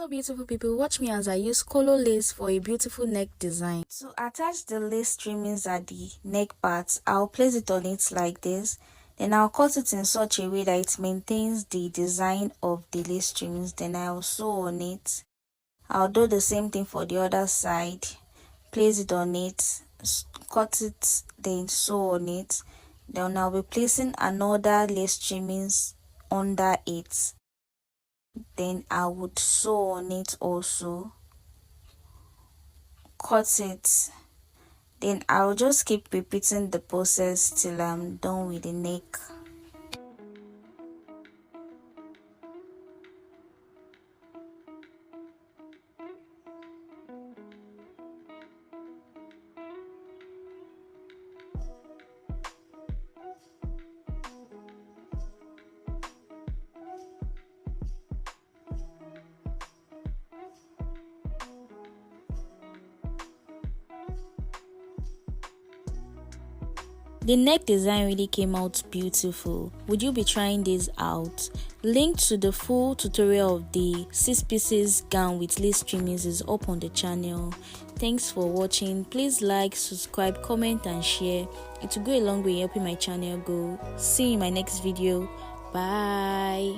Hello beautiful people, watch me as I use Kolo lace for a beautiful neck design. To attach the lace trimmings at the neck parts, I'll place it on it like this. Then I'll cut it in such a way that it maintains the design of the lace trimmings. Then I'll sew on it. I'll do the same thing for the other side. Place it on it, cut it, then sew on it. Then I'll be placing another lace trimmings under it. Then I would sew on it also, cut it. Then I'll just keep repeating the process till I'm done with the neck. The neck design really came out beautiful. Would you be trying this out? Link to the full tutorial of the 6 pieces gown with lace trimmings is up on the channel. Thanks for watching. Please like, subscribe, comment and share. It will go a long way in helping my channel grow. See you in my next video. Bye.